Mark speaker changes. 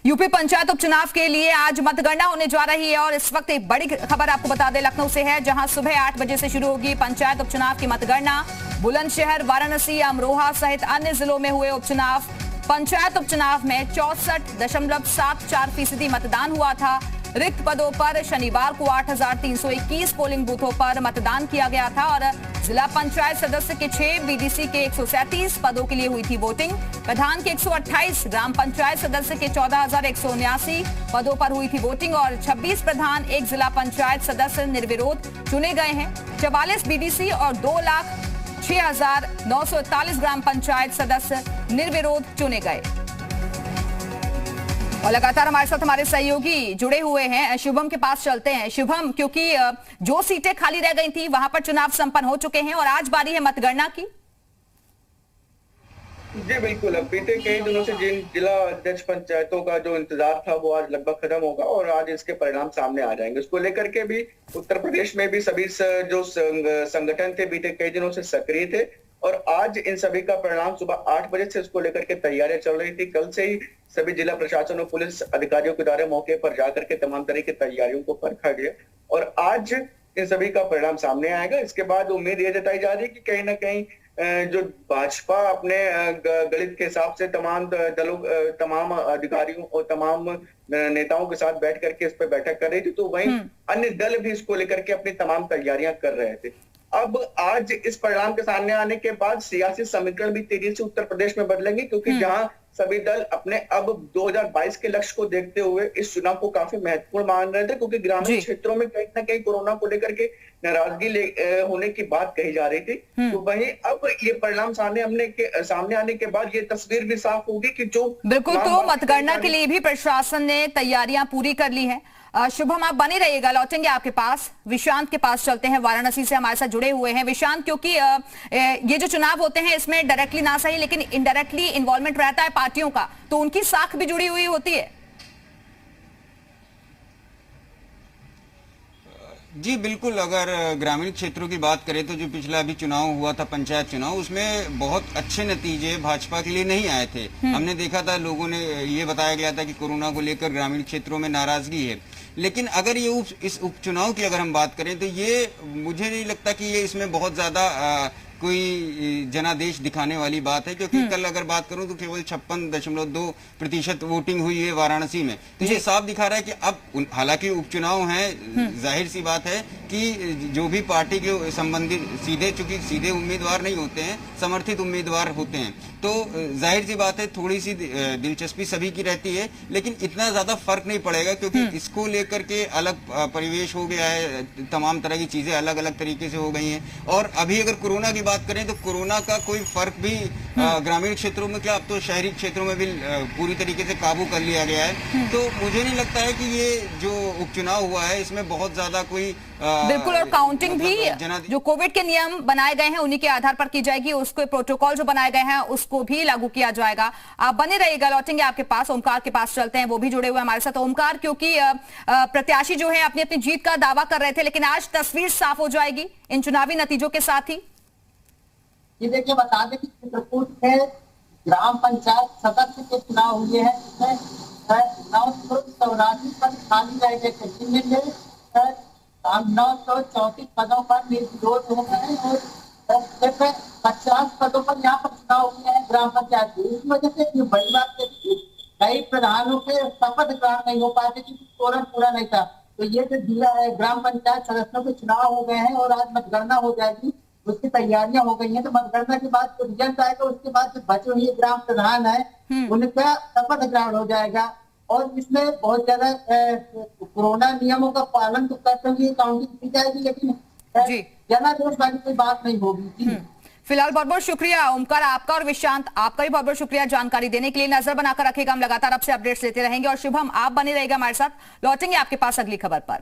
Speaker 1: UP panchayat उपचुनाव के लिए आज मतगणना होने जा रही है और इस वक्त एक बड़ी खबर आपको बता दें लखनऊ से है, जहां सुबह 8 बजे से शुरू होगी पंचायत उपचुनाव की मतगणना। बुलंदशहर, वाराणसी, अमरोहा सहित अन्य जिलों में हुए उपचुनाव। पंचायत उपचुनाव में 64.74% मतदान हुआ था। रिक्त पदों पर शनिवार को 8,321 पोलिंग बूथों पर मतदान किया गया था और जिला पंचायत सदस्य के 6, बीडीसी के 137 पदों के लिए हुई थी वोटिंग। प्रधान के 128, ग्राम पंचायत सदस्य के 14,179 पदों पर हुई थी वोटिंग और 26 प्रधान, 1 जिला पंचायत सदस्य निर्विरोध चुने गए हैं। 44 बीडीसी और 2,06,941 ग्राम पंचायत सदस्य निर्विरोध चुने गए। और लगातार हमारे साथ हमारे सहयोगी जुड़े हुए हैं, शुभम के पास चलते हैं। शुभम, क्योंकि जो सीटें खाली रह गई थी वहां पर चुनाव संपन्न हो चुके हैं और आज बारी है मतगणना की।
Speaker 2: जी बिल्कुल, अब बीते कई दिनों से जिन जिला अध्यक्ष पंचायतों का जो इंतजार था वो आज लगभग खत्म होगा और आज इसके परिणाम सामने आ जाएंगे। उसको लेकर के भी उत्तर प्रदेश में भी सभी जो संगठन थे बीते कई दिनों से सक्रिय थे और आज इन सभी का परिणाम सुबह 8 बजे से इसको लेकर के तैयारियां चल रही थी। कल से ही सभी जिला प्रशासन और पुलिस अधिकारियों के द्वारा मौके पर जाकर के तमाम तरह की तैयारियों को परखा गया और आज इन सभी का परिणाम सामने आएगा। इसके बाद उम्मीद ये जताई जा रही है कि कहीं ना कहीं जो भाजपा अपने गणित के हिसाब से तमाम दलों, तमाम अधिकारियों और तमाम नेताओं के साथ बैठ करके इस पर बैठक कर रही थी, तो वहीं अन्य दल भी इसको लेकर के अपनी तमाम तैयारियां कर रहे थे। अब आज इस परिणाम के सामने आने के बाद सियासी समीकरण भी तेजी से उत्तर प्रदेश में बदलेंगे, क्योंकि जहां सभी दल अपने अब 2022 के लक्ष्य को देखते हुए इस चुनाव को काफी महत्वपूर्ण मान रहे थे, क्योंकि ग्रामीण क्षेत्रों में कहीं ना कहीं कोरोना को लेकर के नाराजगी होने की बात कही जा रही थी। तो वहीं अब ये परिणाम सामने आने के बाद ये तस्वीर भी साफ होगी कि जो
Speaker 1: बिल्कुल, तो मतगणना के लिए भी प्रशासन ने तैयारियां पूरी कर ली है। शुभम, आप बने रहिएगा, लौटेंगे आपके पास। विशांत के पास चलते हैं, वाराणसी से हमारे साथ जुड़े हुए हैं। विशांत, क्योंकि ये जो चुनाव होते हैं इसमें डायरेक्टली ना सही लेकिन इनडायरेक्टली इन्वॉल्वमेंट रहता है पार्टियों का, तो उनकी साख भी जुड़ी हुई होती है।
Speaker 3: जी बिल्कुल, अगर ग्रामीण क्षेत्रों की बात करें तो जो पिछला अभी चुनाव हुआ था पंचायत चुनाव, उसमें बहुत अच्छे नतीजे भाजपा के लिए नहीं आए थे। हमने देखा था, लोगों ने ये बताया गया था कि कोरोना को लेकर ग्रामीण क्षेत्रों में नाराजगी है, लेकिन अगर ये इस उपचुनाव की अगर हम बात करें तो ये मुझे नहीं लगता कि ये इसमें बहुत ज्यादा कोई जनादेश दिखाने वाली बात है, क्योंकि कल अगर बात करूं तो केवल 56.2% वोटिंग हुई है वाराणसी में। तो ये साफ दिखा रहा है कि अब हालांकि उपचुनाव है, जाहिर सी बात है कि जो भी पार्टी के संबंधित चूंकि सीधे उम्मीदवार नहीं होते हैं, समर्थित उम्मीदवार होते हैं, तो जाहिर सी बात है थोड़ी सी दिलचस्पी सभी की रहती है, लेकिन इतना ज्यादा फर्क नहीं पड़ेगा, क्योंकि इसको लेकर के अलग परिवेश हो गया है, तमाम तरह की चीजें अलग अलग तरीके से हो गई हैं। और अभी अगर कोरोना की बात करें तो कोरोना का कोई फर्क भी ग्रामीण क्षेत्रों में क्या, अब तो शहरी क्षेत्रों में भी पूरी तरीके से काबू कर लिया गया है। तो मुझे नहीं लगता है कि ये जो उपचुनाव हुआ है इसमें बहुत ज्यादा कोई
Speaker 1: बिल्कुल, और काउंटिंग भी जो कोविड के नियम बनाए गए हैं उन्हीं के आधार पर की जाएगी, उसके प्रोटोकॉल जो बनाए गए हैं उसको भी लागू किया जाएगा। आप बने रहिएगा, लौटेंगे आपके पास। ओमकार के पास चलते हैं, वो भी जुड़े हुए हमारे साथ। ओमकार, क्योंकि प्रत्याशी जो है अपनी अपनी जीत का दावा कर रहे थे, लेकिन आज तस्वीर साफ हो जाएगी इन चुनावी नतीजों के साथ ही।
Speaker 4: ये देखिए, बता दें कि चित्रकूट में ग्राम पंचायत सदस्य के चुनाव हुए हैं, जिसमें 984 पद खाली रह गए थे, जिनमें से 934 पदों पर निर्विरोध हो गए हैं और 50 पदों पर यहाँ पर चुनाव हुए हैं ग्राम पंचायत की। इस वजह से बड़ी बात है कि कई प्रधानों के शपथ ग्रहण नहीं हो पाते क्योंकि कोरम पूरा नहीं था। तो ये जो जिला है ग्राम पंचायत सदस्यों के चुनाव हो गए हैं और आज मतगणना हो जाएगी, उसकी तैयारियां हो गई हैं। तो मतगणना के बाद जो रिजल्ट आएगा उसके बाद जो बचे हुए ग्राम प्रधान है उनका शपथ ग्रहण हो जाएगा और इसमें बहुत ज्यादा कोरोना नियमों का पालन तो करते हुए काउंटिंग की जाएगी, लेकिन जनादेश वाली कोई बात नहीं होगी।
Speaker 1: फिलहाल बहुत बहुत शुक्रिया ओमकार आपका, और विशांत आपका भी बहुत बहुत शुक्रिया जानकारी देने के लिए। नजर बनाकर रखेगा, हम लगातार आपसे अपडेट्स लेते रहेंगे। और शुभम, आप बने रहेगा हमारे साथ, लौटेंगे आपके पास अगली खबर पर।